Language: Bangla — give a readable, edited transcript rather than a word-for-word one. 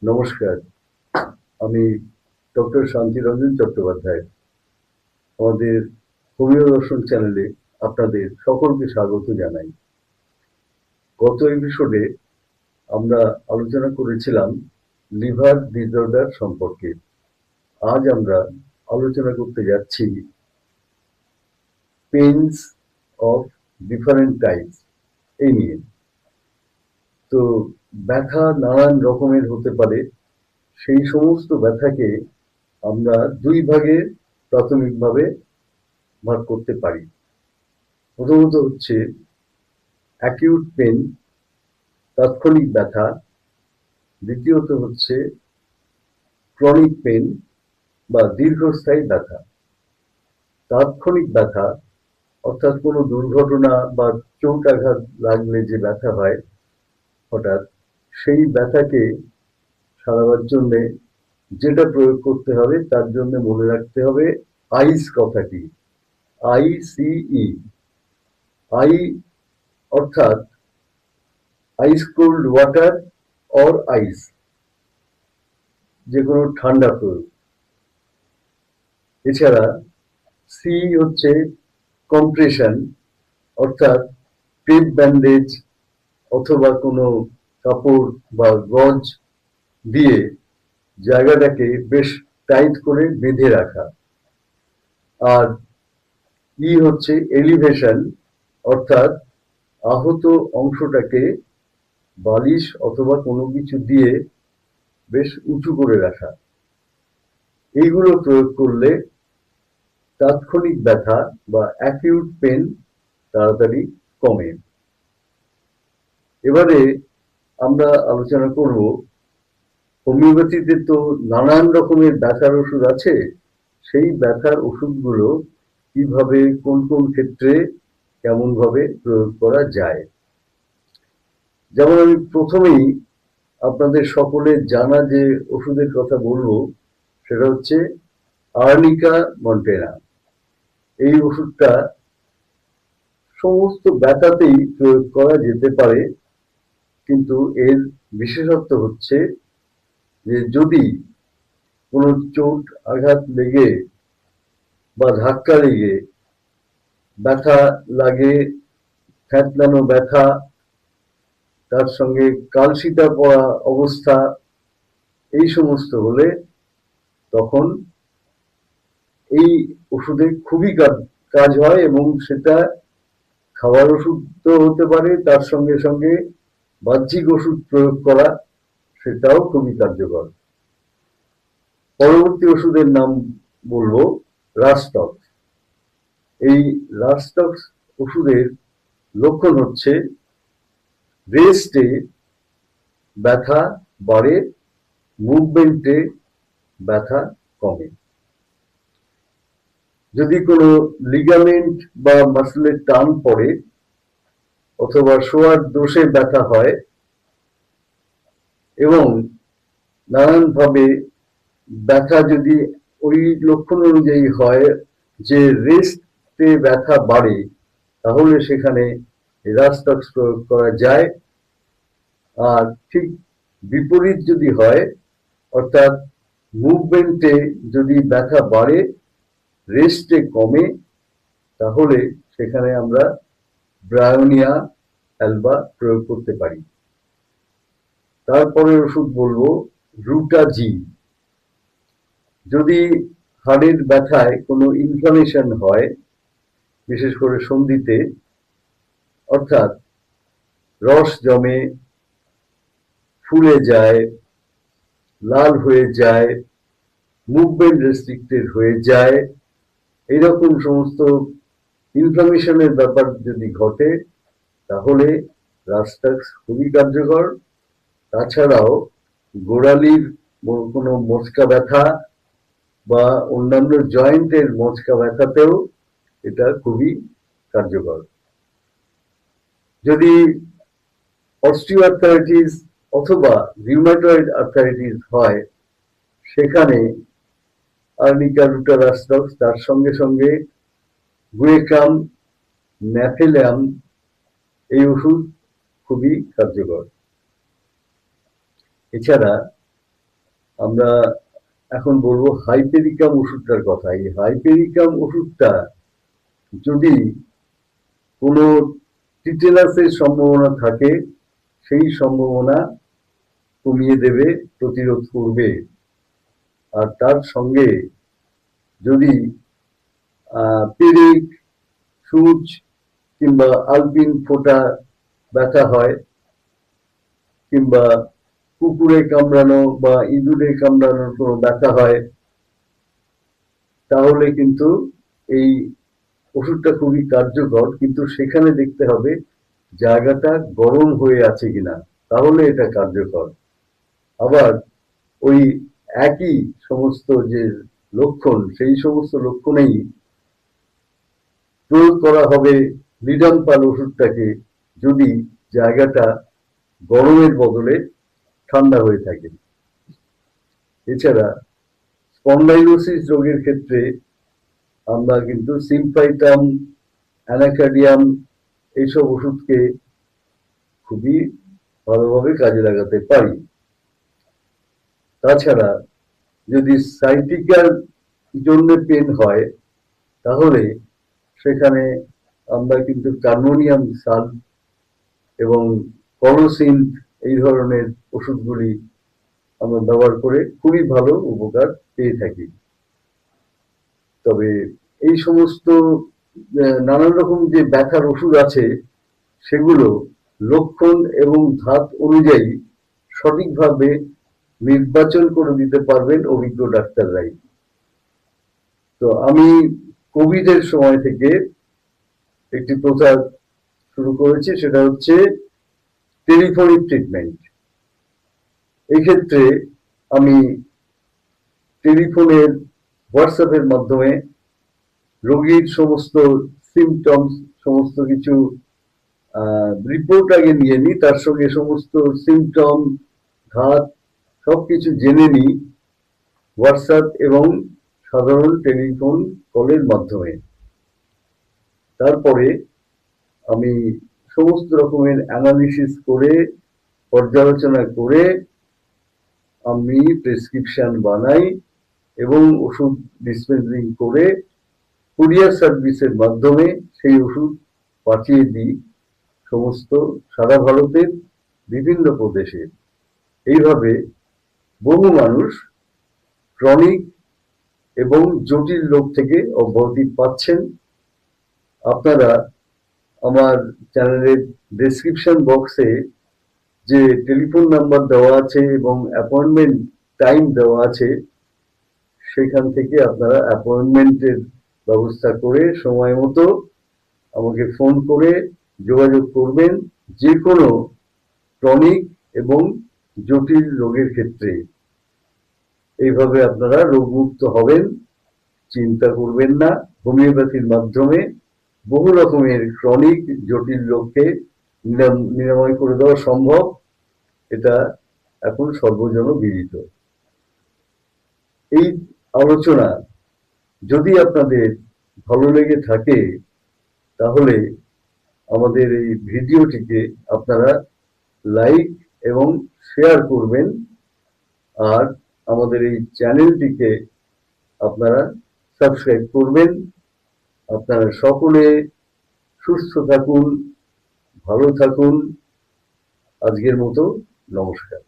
নমস্কার। আমি ডক্টর শান্তিরঞ্জন চট্টোপাধ্যায়। আমাদের হোমিও দর্শন চ্যানেলে আপনাদের সকলকে স্বাগত জানাই। গত এপিসোডে আমরা আলোচনা করেছিলাম লিভার ডিসঅর্ডার সম্পর্কে। আজ আমরা আলোচনা করতে যাচ্ছি পেইনস অফ ডিফারেন্ট টাইপস এই নিয়ে। তো ব্যথা নানান রকমের হতে পারে। সেই সমস্ত ব্যথাকে আমরা দুই ভাগে প্রাথমিকভাবে ভাগ করতে পারি। প্রথমত হচ্ছে অ্যাকিউট পেন, তাৎক্ষণিক ব্যথা। দ্বিতীয়ত হচ্ছে ক্রনিক পেন বা দীর্ঘস্থায়ী ব্যথা। তাৎক্ষণিক ব্যথা অর্থাৎ কোনো দুর্ঘটনা বা চোট আঘাত লাগলে যে ব্যথা হয় হঠাৎ, সেই ব্যথাকে সারাবার জন্য যেটা প্রয়োগ করতে হবে তার জন্য মনে রাখতে হবে আইস কথাটি। ICE। আই অর্থাৎ আইস কোল্ড ওয়াটার অর আইস, যে কোনো ঠান্ডা প্রয়োগ। এছাড়া সি হচ্ছে কম্প্রেশন, অর্থাৎ টেপ ব্যান্ডেজ অথবা কোনো কাপড় বা গজ দিয়ে জায়গাটাকে বেশ টাইট করে বেঁধে রাখা। আর ই হচ্ছে এলিভেশন, অর্থাৎ আহত অংশটাকে বালিশ অথবা কোনো কিছু দিয়ে বেশ উঁচু করে রাখা। এইগুলো প্রয়োগ করলে তাৎক্ষণিক ব্যথা বা অ্যাকিউট পেন তাড়াতাড়ি কমে। এবারে আমরা আলোচনা করব, হোমিওপ্যাথিতে তো নানান রকমের ব্যথার ওষুধ আছে। সেই ব্যথার ওষুধগুলো কিভাবে কোন কোন ক্ষেত্রে কেমন ভাবে প্রয়োগ করা যায়। যেমন আমি প্রথমেই আপনাদের সকলের জানা যে ওষুধের কথা বলবো সেটা হচ্ছে আর্নিকা মন্টেরা। এই ওষুধটা সমস্ত ব্যথাতেই প্রয়োগ করা যেতে পারে, কিন্তু এর বিশেষত্ব হচ্ছে যে যদি কোনো চোট আঘাত লেগে বা ধাক্কা লেগে ব্যথা লাগে, থ্যাতলানো ব্যথা, তার সঙ্গে কালশিটা পড়া অবস্থা, এই সমস্ত হলে তখন এই ওষুধে খুবই কাজ হয়, এবং সেটা খাওয়ার ওষুধ তো হতে পারে, তার সঙ্গে সঙ্গে বাহ্যিক ওষুধ প্রয়োগ করা সেটাও খুবই কার্যকর। পরবর্তী ওষুধের নাম বলবো রাস্টক্স। এই রাস্টক্স ওষুধের লক্ষণ হচ্ছে রেস্টে ব্যথা বাড়ে, মুভমেন্টে ব্যথা কমে। যদি কোনো লিগামেন্ট বা মাসলের টান পড়ে অথবা শোয়ার দোষে ব্যথা হয় এবং নানানভাবে ব্যথা যদি ওই লক্ষণ অনুযায়ী হয় যে রেস্টে ব্যথা বাড়ে, তাহলে সেখানে রাস্টক্স প্রয়োগ করা যায়। আর ঠিক বিপরীত যদি হয়, অর্থাৎ মুভমেন্টে যদি ব্যথা বাড়ে রেস্টে কমে, তাহলে সেখানে আমরা ব্রায়োনিয়া অ্যালবা প্রয়োগ করতে পারি। তারপরে ওষুধ বলবো রুটাজি। যদি হাড়ের ব্যথায় কোনো ইনফ্লামেশন হয়, বিশেষ করে সন্ধিতে, অর্থাৎ রস জমে, ফুলে যায়, লাল হয়ে যায়, মুভমেন্ট রেস্ট্রিক্টেড হয়ে যায়, এইরকম সমস্ত ইনফ্লামেশনের ব্যাপার যদি ঘটে, তাহলে রাস্টাক্স খুবই কার্যকর। তাছাড়াও গোড়ালির কোনো মচকা ব্যথা বা অন্যান্য জয়েন্টের মচকা ব্যথাতেও এটা খুবই কার্যকর। যদি অস্টিওআর্থারাইটিস অথবা রিউমাটয়েড আর্থারাইটিস হয়, সেখানে আর্নিকা রুটারাস্টক্স তার সঙ্গে সঙ্গে গুয়েকাম, ন্যাফেলাম, এই ওষুধ খুবই কার্যকর। এছাড়া আমরা এখন বলবো হাইপেরিকাম ওষুধটার কথা। এই হাইপেরিকাম ওষুধটা যদি কোনো টিটেনাসের সম্ভাবনা থাকে, সেই সম্ভাবনা কমিয়ে দেবে, প্রতিরোধ করবে। আর তার সঙ্গে যদি পেরেক, সূচ কিংবা আলপিন ফোঁটা ব্যথা হয়, কিংবা কুকুরে কামড়ানো বা ইঁদুরে কামড়ানোর কোনো ব্যথা হয়, তাহলে কিন্তু এই ওষুধটা খুবই কার্যকর। কিন্তু সেখানে দেখতে হবে জায়গাটা গরম হয়ে আছে কিনা, তাহলে এটা কার্যকর। আবার ওই একই সমস্ত যে লক্ষণ, সেই সমস্ত লক্ষণেই প্রয়োগ করা হবে লিডাম্পাল ওষুধটাকে, যদি জায়গাটা গরমের বদলে ঠান্ডা হয়ে থাকে। এছাড়া স্পন্ডাইলোসিস রোগের ক্ষেত্রে আমরা কিন্তু সিম্পাইটাম, অ্যানাকার্ডিয়াম এইসব ওষুধকে খুবই ভালোভাবে কাজে লাগাতে পারি। তাছাড়া যদি সাইটিকার জন্য পেন হয়, তাহলে সেখানে আমরা কিন্তু কার্বোনিয়াম সালফ এবং কলোসিন এই ধরনের ওষুধগুলি আমরা ব্যবহার করে খুবই ভালো উপকার পেয়ে থাকি। তবে এই সমস্ত নানান রকম যে ব্যথার ওষুধ আছে, সেগুলো লক্ষণ এবং ধাপ অনুযায়ী সঠিকভাবে নির্বাচন করে দিতে পারবেন অভিজ্ঞ ডাক্তাররাই। তো আমি কোভিডের সময় থেকে একটি প্রচার শুরু করেছি, সেটা হচ্ছে টেলিফোনিক ট্রিটমেন্ট। এই ক্ষেত্রে আমি টেলিফোনের, হোয়াটসঅ্যাপের মাধ্যমে রোগীর সমস্ত সিমটমস, সমস্ত কিছু রিপোর্ট আগে নিয়ে নিই, তার সঙ্গে সমস্ত সিমটম, ধাত সবকিছু জেনে নিই হোয়াটসঅ্যাপ এবং সাধারণ টেলিফোন কলের মাধ্যমে। তারপরে আমি সমস্ত রকমের অ্যানালিসিস করে, পর্যালোচনা করে আমি প্রেসক্রিপশন বানাই এবং ওষুধ ডিসপেন্সিং করে কুরিয়ার সার্ভিসের মাধ্যমে সেই ওষুধ পাঠিয়ে দিই সমস্ত সারা ভারতের বিভিন্ন প্রদেশে। এইভাবে বহু মানুষ ক্রনিক এবং জটিল রোগ থেকে অব্যাহতি পাচ্ছেন। আপনারা আমার চ্যানেলের ডেসক্রিপশন বক্সে যে টেলিফোন নাম্বার দেওয়া আছে এবং অ্যাপয়েন্টমেন্ট টাইম দেওয়া আছে, সেখান থেকে আপনারা অ্যাপয়েন্টমেন্টের ব্যবস্থা করে সময় মতো আমাকে ফোন করে যোগাযোগ করবেন, যে কোনো ক্রনিক এবং জটিল রোগের ক্ষেত্রে। এইভাবে আপনারা রোগমুক্ত হবেন, চিন্তা করবেন না। হোমিওপ্যাথির মাধ্যমে বহু রকমের ক্রনিক জটিল রোগকে নিরাময় করে দেওয়া সম্ভব। এটা এখন সর্বজনবিদিত। এই আলোচনা যদি আপনাদের ভালো লেগে থাকে, তাহলে আমাদের এই ভিডিওটিকে আপনারা লাইক এবং শেয়ার করবেন, আর আমাদের এই চ্যানেলটিকে আপনারা সাবস্ক্রাইব করবেন। আপনারা সকলে সুস্থ থাকুন, ভালো থাকুন। আজকের মতো নমস্কার।